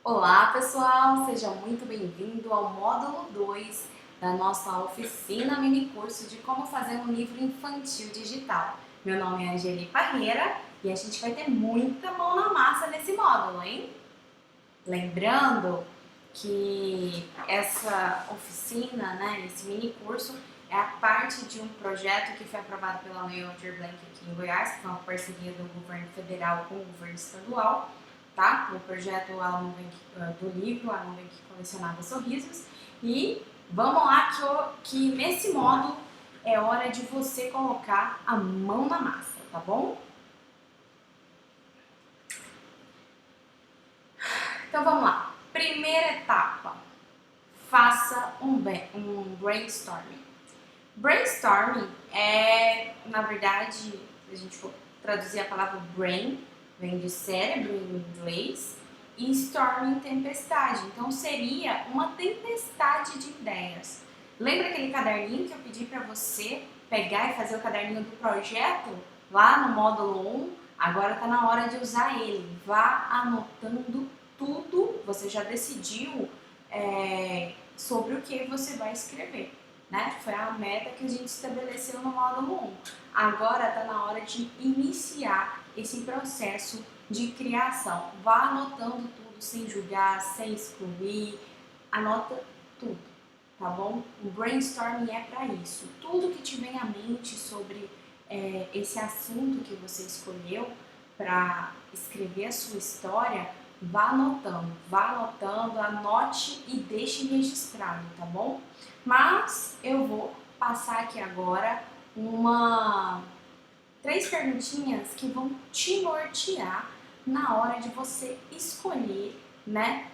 Olá pessoal, seja muito bem-vindo ao módulo 2 da nossa oficina mini curso de como fazer um livro infantil digital. Meu nome é Angeli Parreira e a gente vai ter muita mão na massa nesse módulo, hein? Lembrando que essa oficina, esse mini curso é a parte de um projeto que foi aprovado pela Lei Aldir Blanc aqui em Goiás, que é uma parceria do governo federal com o governo estadual, tá? O projeto A Nuvem do livro A Nuvem que Colecionava Sorrisos. E vamos lá que nesse módulo é hora de você colocar a mão na massa, tá bom? Então vamos lá. Primeira etapa, faça um brainstorming. Brainstorming é, na verdade, se a gente for traduzir a palavra brain, vem de cérebro em inglês, e storming, tempestade. Então seria uma tempestade de ideias. Lembra aquele caderninho que eu pedi para você pegar e fazer o caderninho do projeto lá no módulo 1? Agora está na hora de usar ele. Vá anotando tudo, você já decidiu sobre o que você vai escrever, né? Foi a meta que a gente estabeleceu no módulo 1. Agora está na hora de iniciar esse processo de criação. Vá anotando tudo sem julgar, sem excluir, anota tudo, tá bom? O brainstorming é para isso. Tudo que te vem à mente sobre esse assunto que você escolheu para escrever a sua história, vá anotando, anote e deixe registrado, tá bom? Mas eu vou passar aqui agora três perguntinhas que vão te nortear na hora de você escolher, né,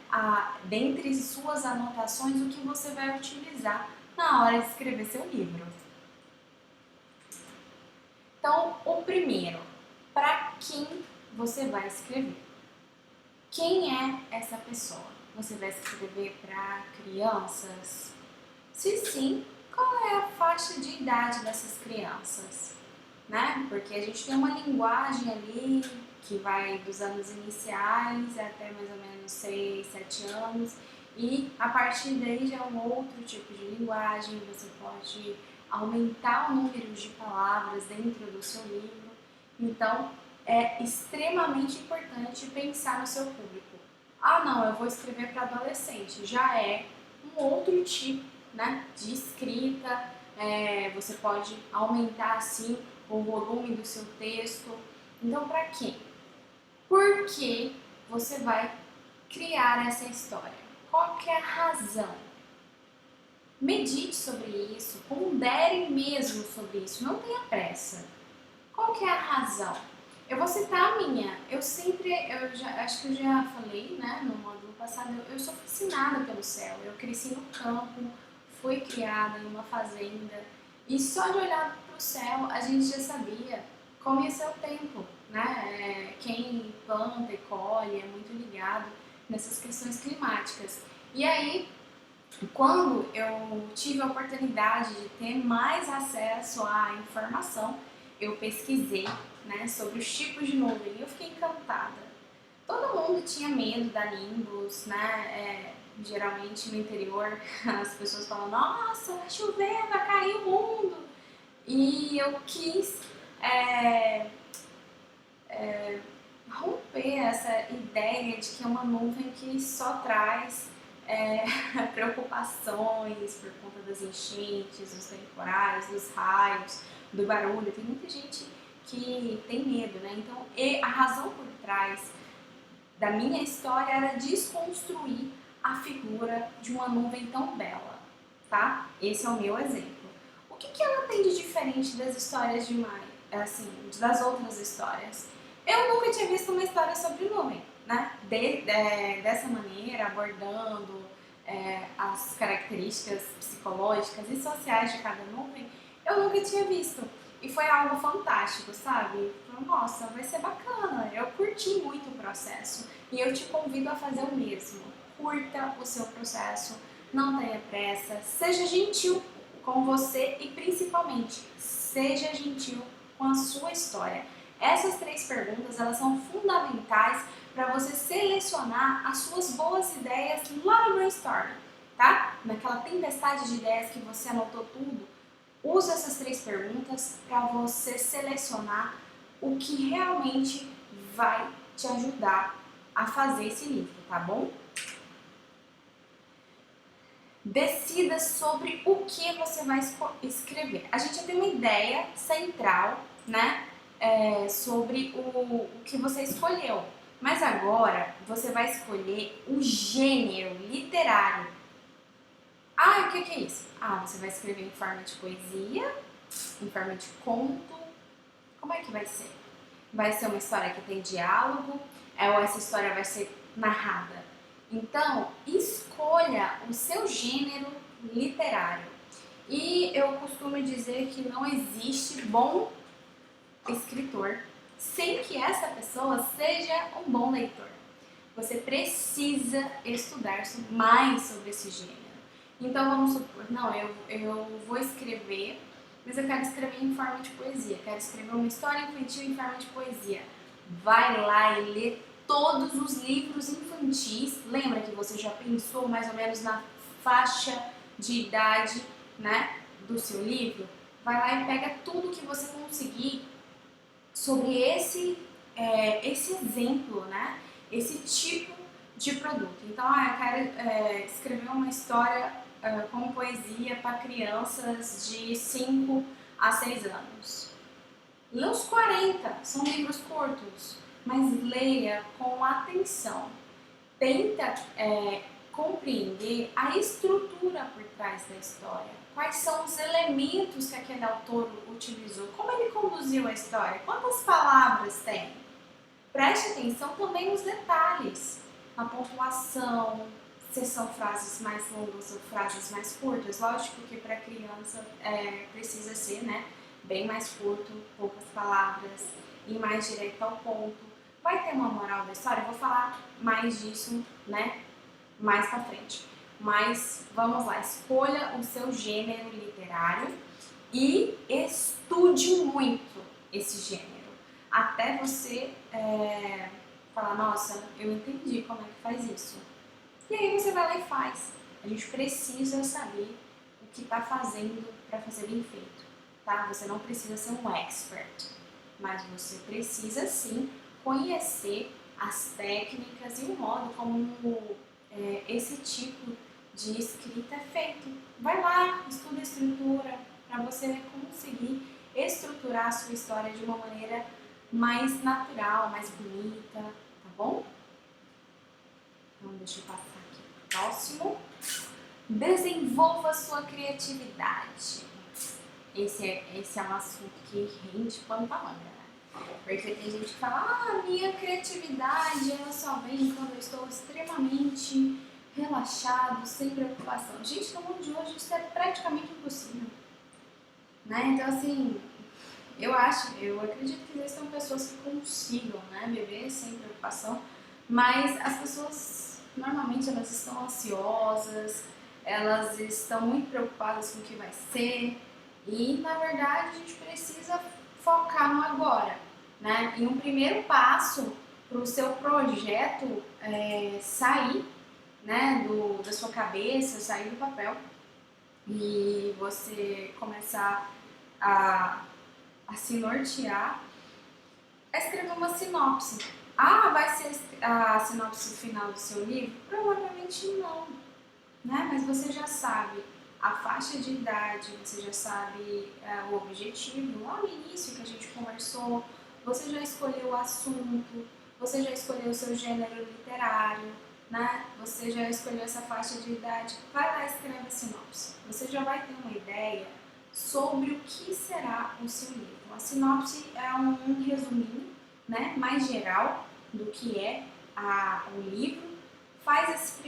dentre suas anotações, o que você vai utilizar na hora de escrever seu livro. Então, o primeiro, para quem você vai escrever? Quem é essa pessoa? Você vai escrever para crianças? Se sim, qual é a faixa de idade dessas crianças? Né? Porque a gente tem uma linguagem ali que vai dos anos iniciais até mais ou menos 6, 7 anos, e a partir daí já é um outro tipo de linguagem, você pode aumentar o número de palavras dentro do seu livro. Então, é extremamente importante pensar no seu público. Ah, não, eu vou escrever para adolescente. Já é um outro tipo, né, de escrita. Você pode aumentar, assim, o volume do seu texto. Então, para quê? Por que você vai criar essa história? Qual que é a razão? Medite sobre isso, pondere mesmo sobre isso, não tenha pressa. Qual que é a razão? Eu vou citar a minha. Acho que eu já falei, né, no módulo passado, eu sou fascinada pelo céu. Eu cresci no campo, fui criada em uma fazenda e só de olhar para o céu a gente já sabia como ia ser o tempo, né? Quem planta e colhe é muito ligado nessas questões climáticas. E aí, quando eu tive a oportunidade de ter mais acesso à informação, eu pesquisei, né, sobre os tipos de nuvem e eu fiquei encantada. Todo mundo tinha medo da Nimbus, né? Geralmente no interior as pessoas falam, nossa, vai chover, vai cair o mundo. E eu quis romper essa ideia de que é uma nuvem que só traz preocupações por conta das enchentes, dos temporais, dos raios, do barulho. Tem muita gente que tem medo, né? Então, a razão por trás da minha história era desconstruir a figura de uma nuvem tão bela, tá? Esse é o meu exemplo. O que ela tem de diferente das histórias de Maia, assim, das outras histórias? Eu nunca tinha visto uma história sobre nuvem, né? Dessa maneira, abordando as características psicológicas e sociais de cada nuvem, eu nunca tinha visto. E foi algo fantástico, sabe? Nossa, vai ser bacana. Eu curti muito o processo e eu te convido a fazer o mesmo. Curta o seu processo, não tenha pressa, seja gentil com você e principalmente seja gentil com a sua história. Essas três perguntas, elas são fundamentais para você selecionar as suas boas ideias lá no brainstorming, tá? Naquela tempestade de ideias que você anotou tudo, usa essas 3 perguntas para você selecionar o que realmente vai te ajudar a fazer esse livro, tá bom? Decida sobre o que você vai escrever. A gente já tem uma ideia central, né, sobre o que você escolheu. Mas agora você vai escolher o gênero literário. Ah, o que é isso? Ah, você vai escrever em forma de poesia, em forma de conto. Como é que vai ser? Vai ser uma história que tem diálogo? Ou essa história vai ser narrada? Então, escolha o seu gênero literário. E eu costumo dizer que não existe bom escritor sem que essa pessoa seja um bom leitor. Você precisa estudar mais sobre esse gênero. Então vamos supor, não, eu vou escrever, mas eu quero escrever em forma de poesia, quero escrever uma história infantil em forma de poesia. Vai lá e lê todos os livros infantis. Lembra que você já pensou mais ou menos na faixa de idade, né, do seu livro? Vai lá e pega tudo que você conseguir sobre esse exemplo, né? Esse tipo de produto. Então, eu quero escrever uma história com poesia para crianças de 5 a 6 anos. Lê os 40, são livros curtos, mas leia com atenção. Tenta compreender a estrutura por trás da história. Quais são os elementos que aquele autor utilizou? Como ele conduziu a história? Quantas palavras tem? Preste atenção também nos detalhes, na pontuação, se são frases mais longas ou frases mais curtas. Lógico que para criança precisa ser, né, bem mais curto, poucas palavras e mais direto ao ponto. Vai ter uma moral da história? Eu vou falar mais disso, né, mais pra frente. Mas vamos lá, escolha o seu gênero literário e estude muito esse gênero. Até você falar, nossa, eu entendi como é que faz isso. E aí você vai lá e faz. A gente precisa saber o que está fazendo para fazer bem feito, tá? Você não precisa ser um expert, mas você precisa sim conhecer as técnicas e o modo como esse tipo de escrita é feito. Vai lá, estuda a estrutura para você conseguir estruturar a sua história de uma maneira mais natural, mais bonita, tá bom? Então deixa eu passar aqui pro próximo. Desenvolva sua criatividade. Esse é um assunto que rende pano pra manga, né? Porque tem gente que fala, minha criatividade ela só vem quando eu estou extremamente relaxado, sem preocupação. Gente, no mundo de hoje isso é praticamente impossível, né? Então assim, eu acredito que existam pessoas que consigam, né, viver sem preocupação, mas as pessoas normalmente elas estão ansiosas, elas estão muito preocupadas com o que vai ser e na verdade a gente precisa focar no agora, né? E um primeiro passo para o seu projeto sair, né, da sua cabeça, sair do papel e você começar a se nortear, é escrever uma sinopse. Ah, vai ser a sinopse final do seu livro? Provavelmente não, né? Mas você já sabe a faixa de idade, você já sabe o objetivo, lá no início que a gente conversou, você já escolheu o assunto, você já escolheu o seu gênero literário, né? Você já escolheu essa faixa de idade, vai lá e escreve a sinopse. Você já vai ter uma ideia sobre o que será o seu livro. A sinopse é um resuminho, né, mais geral do que é o livro. Faz essa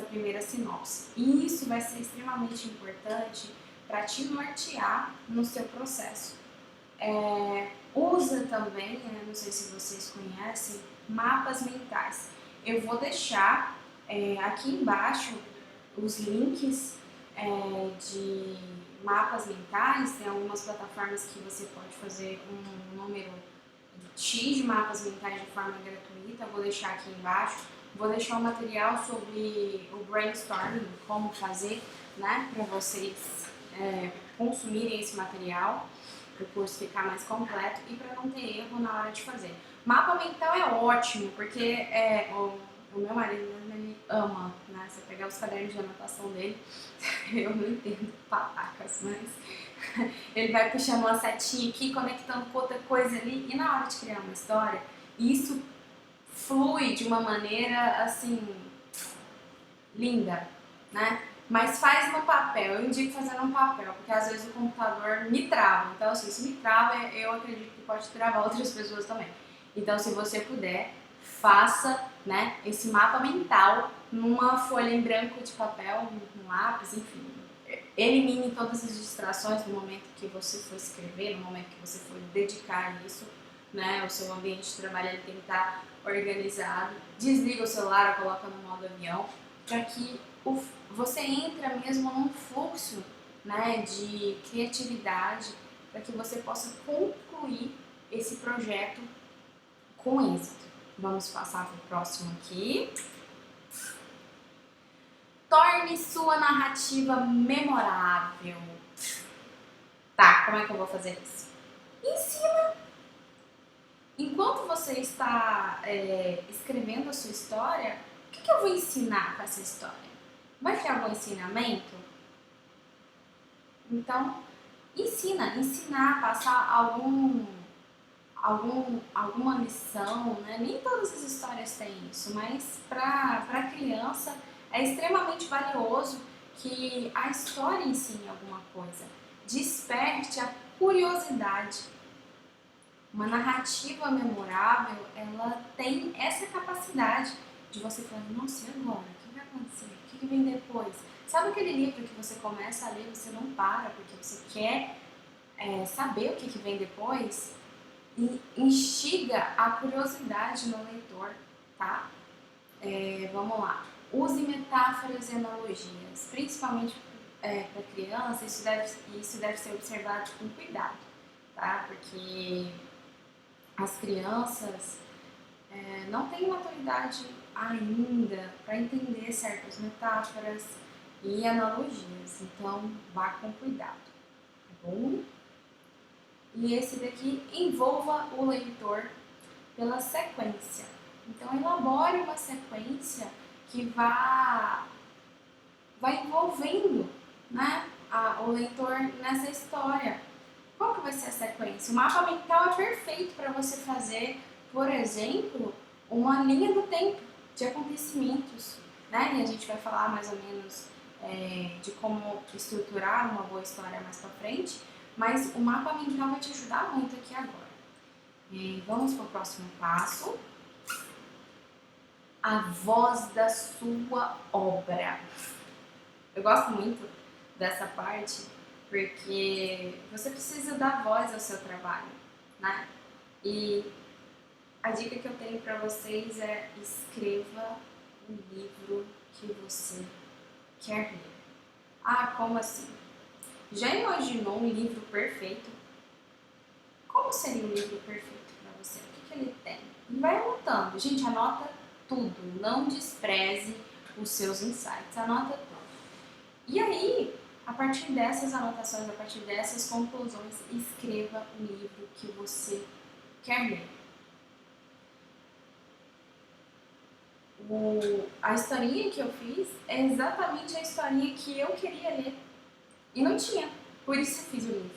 primeira sinopse. E isso vai ser extremamente importante para te nortear no seu processo. Usa também, não sei se vocês conhecem, mapas mentais. Eu vou deixar aqui embaixo os links de mapas mentais. Tem algumas plataformas que você pode fazer um número X de mapas mentais de forma gratuita, vou deixar aqui embaixo. Vou deixar um material sobre o brainstorming, como fazer, né, para vocês consumirem esse material, para o curso ficar mais completo e para não ter erro na hora de fazer. Mapa mental é ótimo, porque o meu marido mesmo, ele ama, né, você pegar os cadernos de anotação dele, eu não entendo patacas, mas ele vai puxando uma setinha aqui, conectando com outra coisa ali, e na hora de criar uma história, isso flui de uma maneira, assim, linda, né? Mas faz no papel, eu indico fazer no papel, porque às vezes o computador me trava. Então, assim, se me trava, eu acredito que pode travar outras pessoas também. Então, se você puder, faça, né, esse mapa mental numa folha em branco de papel, num lápis, enfim. Elimine todas as distrações no momento que você for escrever, no momento que você for dedicar a isso, né? O seu ambiente de trabalho ele tem que estar organizado. Desliga o celular, coloca no modo avião, para que você entra mesmo num fluxo, né, de criatividade, para que você possa concluir esse projeto com êxito. Vamos passar para o próximo aqui. Torne sua narrativa memorável. Tá, como é que eu vou fazer isso? Ensina. Enquanto você está escrevendo a sua história, o que eu vou ensinar com essa história? Vai ter algum ensinamento? Então, ensinar, passar alguma missão, né? Nem todas as histórias têm isso, mas para criança é extremamente valioso que a história ensine alguma coisa, desperte a curiosidade. Uma narrativa memorável, ela tem essa capacidade de você falar, nossa, e agora? O que vai acontecer? O que vem depois? Sabe aquele livro que você começa a ler e você não para, porque você quer saber o que vem depois? E instiga a curiosidade no leitor, tá? Vamos lá. Use metáforas e analogias, principalmente para criança, isso deve ser observado com cuidado, tá? Porque as crianças não têm maturidade ainda para entender certas metáforas e analogias, então vá com cuidado, tá bom? E esse daqui envolva o leitor pela sequência. Então elabore uma sequência que vai envolvendo, né, o leitor nessa história. Qual que vai ser a sequência? O mapa mental é perfeito para você fazer, por exemplo, uma linha do tempo de acontecimentos, né? E a gente vai falar mais ou menos de como estruturar uma boa história mais para frente, mas o mapa mental vai te ajudar muito aqui agora. E vamos para o próximo passo. A voz da sua obra. Eu gosto muito dessa parte porque você precisa dar voz ao seu trabalho, né? E a dica que eu tenho para vocês é escreva o livro que você quer ler. Ah, como assim? Já imaginou um livro perfeito? Como seria um livro perfeito para você? O que ele tem? E vai anotando. Gente, anota tudo. Não despreze os seus insights. Anota tudo. E aí, a partir dessas anotações, a partir dessas conclusões, escreva o livro que você quer ler. A historinha que eu fiz é exatamente a historinha que eu queria ler. E não tinha. Por isso eu fiz o livro.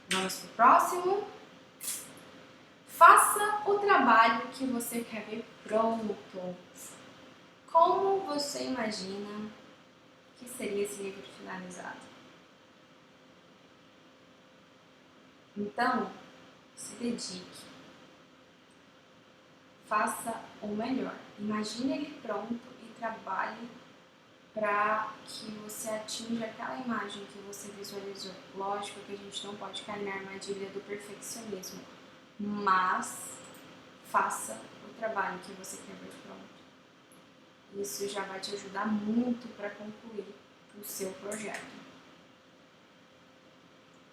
Vamos pro próximo. Faça o trabalho que você quer ver pronto. Como você imagina que seria esse livro finalizado? Então, se dedique. Faça o melhor. Imagine ele pronto e trabalhe para que você atinja aquela imagem que você visualizou. Lógico que a gente não pode cair na armadilha do perfeccionismo, mas faça o trabalho que você quer ver pronto. Isso já vai te ajudar muito para concluir o seu projeto.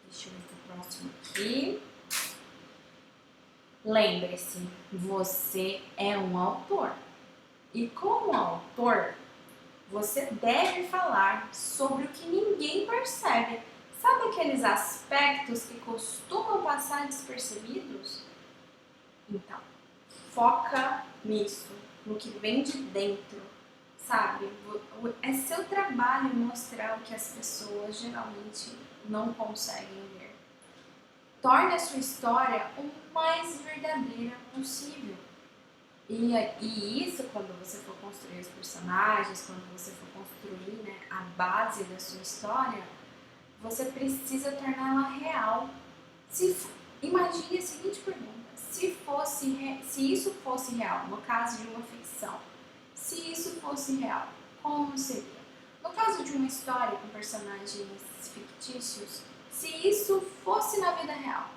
Deixa eu ver o próximo aqui. Lembre-se, você é um autor. E como autor, você deve falar sobre o que ninguém percebe. Sabe aqueles aspectos que costumam passar despercebidos? Então, foca nisso, no que vem de dentro, sabe? É seu trabalho mostrar o que as pessoas geralmente não conseguem ver. Torne a sua história o mais verdadeira possível. E isso, quando você for construir os personagens, quando você for construir, né, a base da sua história, você precisa torná-la real. Imagine a seguinte pergunta: se isso fosse real, no caso de uma ficção, se isso fosse real, como seria? No caso de uma história com personagens fictícios, se isso fosse na vida real,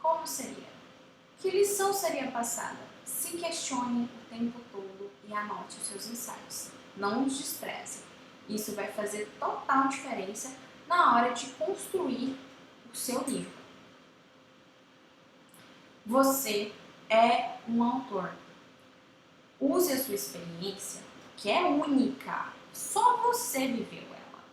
como seria? Que lição seria passada? Se questione o tempo todo e anote os seus insights. Não os despreze. Isso vai fazer total diferença na hora de construir o seu livro. Você é um autor. Use a sua experiência, que é única. Só você viveu ela.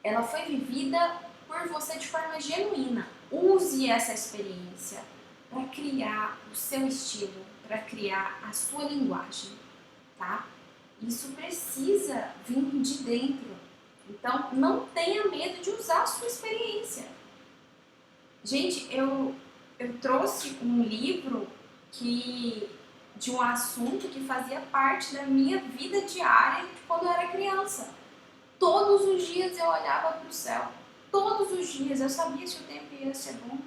Ela foi vivida por você de forma genuína. Use essa experiência para criar o seu estilo, para criar a sua linguagem, tá? Isso precisa vir de dentro. Então, não tenha medo de usar a sua experiência. Gente, eu trouxe um livro de um assunto que fazia parte da minha vida diária de quando eu era criança. Todos os dias eu olhava para o céu. Todos os dias eu sabia se o tempo ia ser bom,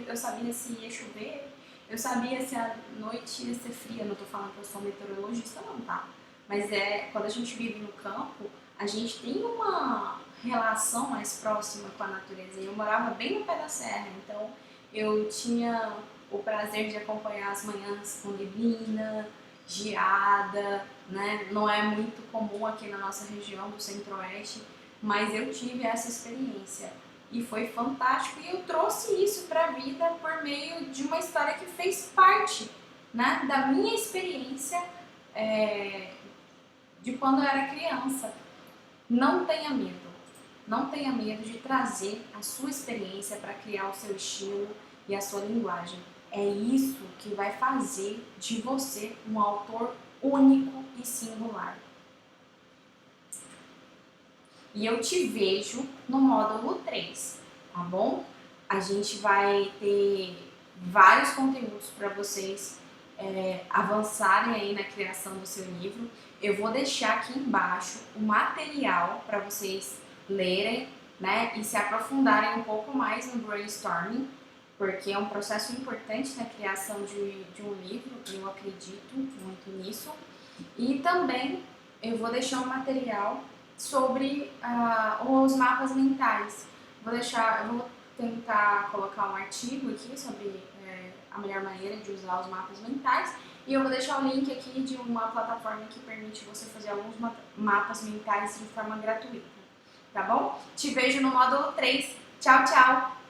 eu sabia se ia chover, eu sabia se a noite ia ser fria. Eu não tô falando que eu sou meteorologista não, tá? Mas quando a gente vive no campo, a gente tem uma relação mais próxima com a natureza. E eu morava bem no pé da serra, então eu tinha o prazer de acompanhar as manhãs com neblina, geada, né? Não é muito comum aqui na nossa região do Centro-Oeste, mas eu tive essa experiência e foi fantástico, e eu trouxe isso para a vida por meio de uma história que fez parte, né, da minha experiência de quando eu era criança. Não tenha medo, não tenha medo de trazer a sua experiência para criar o seu estilo e a sua linguagem. É isso que vai fazer de você um autor único e singular. E eu te vejo no módulo 3, tá bom? A gente vai ter vários conteúdos para vocês avançarem aí na criação do seu livro. Eu vou deixar aqui embaixo o material para vocês lerem, né, e se aprofundarem um pouco mais no brainstorming, porque é um processo importante na criação de um livro, eu acredito muito nisso. E também eu vou deixar um material sobre os mapas mentais. Eu vou tentar colocar um artigo aqui sobre a melhor maneira de usar os mapas mentais, e eu vou deixar o link aqui de uma plataforma que permite você fazer alguns mapas mentais de forma gratuita, tá bom? Te vejo no módulo 3. Tchau, tchau!